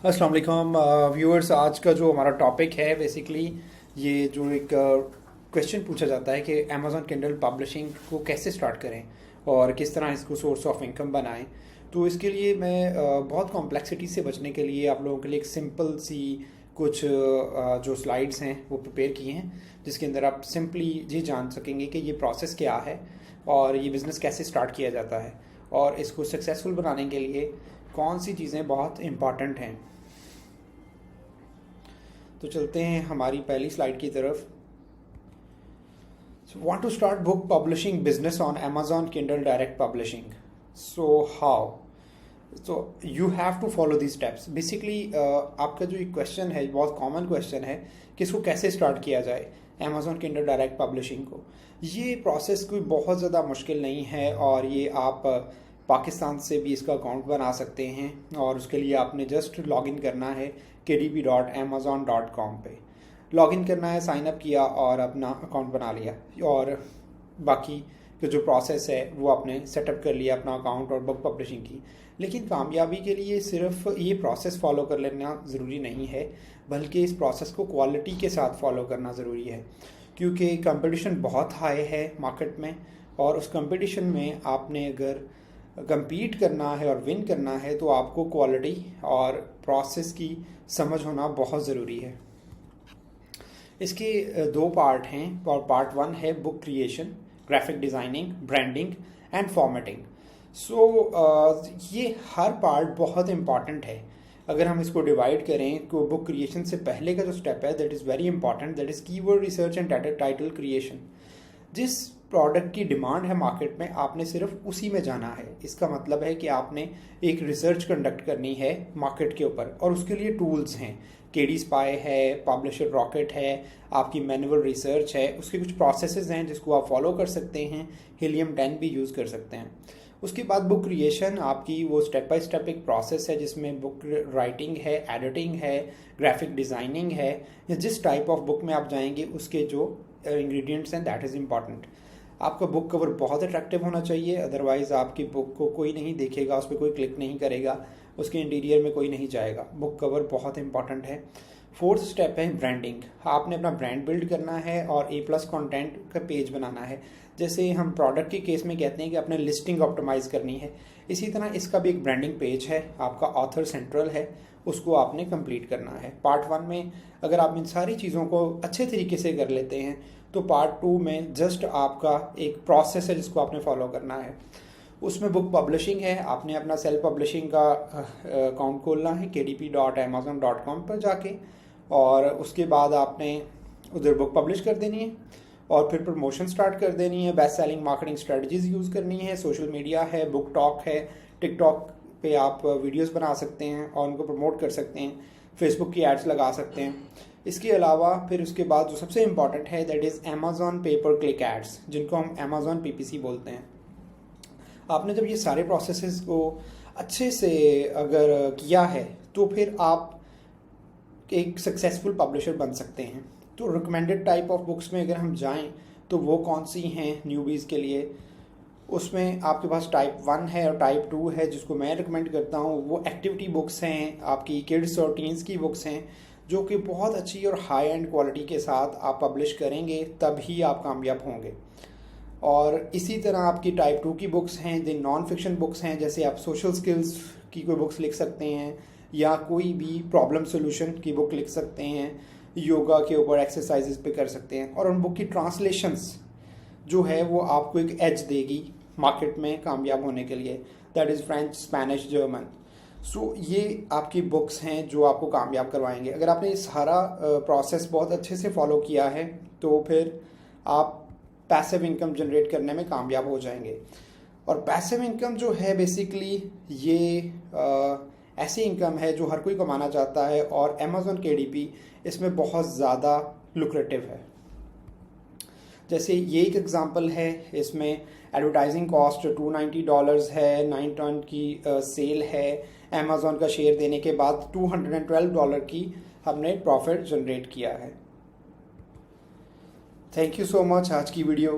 अस्सलाम वालेकुम व्यूअर्स। आज का जो हमारा टॉपिक है बेसिकली ये जो एक क्वेश्चन पूछा जाता है कि अमेज़ॉन किंडल पब्लिशिंग को कैसे स्टार्ट करें और किस तरह इसको सोर्स ऑफ इनकम बनाएं। तो इसके लिए मैं बहुत कॉम्प्लेक्सिटी से बचने के लिए आप लोगों के लिए एक सिंपल सी कुछ जो स्लाइड्स हैं वो प्रिपेयर किए हैं, जिसके अंदर आप सिंपली ये जान सकेंगे कि ये प्रोसेस क्या है और ये बिज़नेस कैसे स्टार्ट किया जाता है और इसको सक्सेसफुल बनाने के लिए कौन सी चीज़ें बहुत इम्पॉर्टेंट हैं। तो चलते हैं हमारी पहली स्लाइड की तरफ। Want to start book publishing business on Amazon Kindle Direct Publishing? So how? So you have to follow these steps. Basically आपका जो एक क्वेश्चन है बहुत कॉमन क्वेश्चन है कि इसको कैसे स्टार्ट किया जाए Amazon Kindle Direct Publishing को। ये प्रोसेस कोई बहुत ज़्यादा मुश्किल नहीं है और ये आप पाकिस्तान से भी इसका अकाउंट बना सकते हैं और उसके लिए आपने जस्ट लॉगिन करना है kdp.amazon.com पे लॉगिन करना है, साइन अप किया और अपना अकाउंट बना लिया और बाकी का जो प्रोसेस है वो आपने सेटअप कर लिया अपना अकाउंट और बुक पब्लिशिंग की। लेकिन कामयाबी के लिए सिर्फ ये प्रोसेस फॉलो कर लेना ज़रूरी नहीं है, बल्कि इस प्रोसेस को क्वालिटी के साथ फॉलो करना ज़रूरी है, क्योंकि कंपटीशन बहुत हाई है मार्केट में और उस कंपटीशन में आपने अगर compete करना है और विन करना है तो आपको क्वालिटी और प्रोसेस की समझ होना बहुत ज़रूरी है। इसके दो पार्ट हैं और पार्ट 1 है book creation, graphic designing, branding and formatting. So ये हर पार्ट बहुत इम्पॉर्टेंट है। अगर हम इसको डिवाइड करें तो बुक क्रिएशन से पहले का जो स्टेप है that is very important, that is keyword research and title creation. जिस प्रोडक्ट की डिमांड है मार्केट में आपने सिर्फ उसी में जाना है। इसका मतलब है कि आपने एक रिसर्च कंडक्ट करनी है मार्केट के ऊपर और उसके लिए टूल्स हैं, केडी स्पाई है, पब्लिशर रॉकेट है, आपकी मैनुअल रिसर्च है, उसके कुछ प्रोसेसेस हैं जिसको आप फॉलो कर सकते हैं, हीलियम 10 भी यूज़ कर सकते हैं। उसके बाद बुक क्रिएशन आपकी वो स्टेप बाय स्टेप एक प्रोसेस है जिसमें बुक राइटिंग है, एडिटिंग है, ग्राफिक डिज़ाइनिंग है, या जिस टाइप ऑफ बुक में आप जाएंगे उसके जो इंग्रेडिएंट्स हैं दैट इज़ इम्पॉर्टेंट। आपका बुक कवर बहुत अट्रैक्टिव होना चाहिए, अदरवाइज़ आपकी बुक को कोई नहीं देखेगा, उस पर कोई क्लिक नहीं करेगा, उसके इंटीरियर में कोई नहीं जाएगा। बुक कवर बहुत इंपॉर्टेंट है। 4th स्टेप है ब्रांडिंग। आपने अपना ब्रांड बिल्ड करना है और A+ कंटेंट का पेज बनाना है। जैसे हम प्रोडक्ट के केस में कहते हैं कि अपने लिस्टिंग ऑप्टिमाइज़ करनी है, इसी तरह इसका भी एक ब्रांडिंग पेज है, आपका ऑथर सेंट्रल है, उसको आपने कंप्लीट करना है। पार्ट 1 में अगर आप इन सारी चीज़ों को अच्छे तरीके से कर लेते हैं तो पार्ट 2 में जस्ट आपका एक प्रोसेस है जिसको आपने फॉलो करना है। उसमें बुक पब्लिशिंग है, आपने अपना सेल्फ पब्लिशिंग का अकाउंट खोलना है kdp.amazon.com पर जाके और उसके बाद आपने उधर बुक पब्लिश कर देनी है और फिर प्रमोशन स्टार्ट कर देनी है, best selling marketing strategies use करनी है, सोशल मीडिया है, बुक टॉक है, टिकटॉक पे आप वीडियोस बना सकते हैं और उनको प्रमोट कर सकते हैं, फेसबुक की एड्स लगा सकते हैं। इसके अलावा फिर उसके बाद जो सबसे इम्पॉर्टेंट है दैट इज़ अमेज़ॉन पे पर क्लिक एड्स, जिनको हम अमेज़ॉन PPC बोलते हैं। आपने जब ये सारे प्रोसेसेस को अच्छे से अगर किया है तो फिर आप एक सक्सेसफुल पब्लिशर बन सकते हैं। तो रिकमेंडेड टाइप ऑफ बुक्स में अगर हम जाएं तो वो कौन सी हैं न्यूबीज़ के लिए, उसमें आपके पास टाइप 1 है और टाइप 2 है। जिसको मैं रिकमेंड करता हूँ वो एक्टिविटी बुक्स हैं, आपकी किड्स और टीन्स की बुक्स हैं, जो कि बहुत अच्छी और हाई एंड क्वालिटी के साथ आप पब्लिश करेंगे तभी आप कामयाब होंगे। और इसी तरह आपकी टाइप 2 की बुक्स हैं जिन नॉन फिक्शन बुक्स हैं, जैसे आप सोशल स्किल्स की कोई बुक्स लिख सकते हैं या कोई भी प्रॉब्लम सोल्यूशन की बुक लिख सकते हैं, योगा के ऊपर एक्सरसाइजेस पे कर सकते हैं। और उन बुक की ट्रांसलेशंस जो है वो आपको एक एज देगी मार्केट में कामयाब होने के लिए, that is French, Spanish, German. So ये आपकी बुक्स हैं जो आपको कामयाब करवाएंगे। अगर आपने ये सारा प्रोसेस बहुत अच्छे से फॉलो किया है तो फिर आप पैसिव इनकम जनरेट करने में कामयाब हो जाएंगे। और पैसिव इनकम जो है बेसिकली ये ऐसी इनकम है जो हर कोई कमाना चाहता है और अमेज़ॉन KDP इसमें बहुत ज़्यादा लुक्रेटिव है। जैसे ये एक एग्जांपल है, इसमें एडवर्टाइजिंग कॉस्ट $290 है, 9 टन की सेल है, अमेज़ॉन का शेयर देने के बाद $212 की हमने प्रॉफिट जनरेट किया है। Thank you so much. आज की वीडियो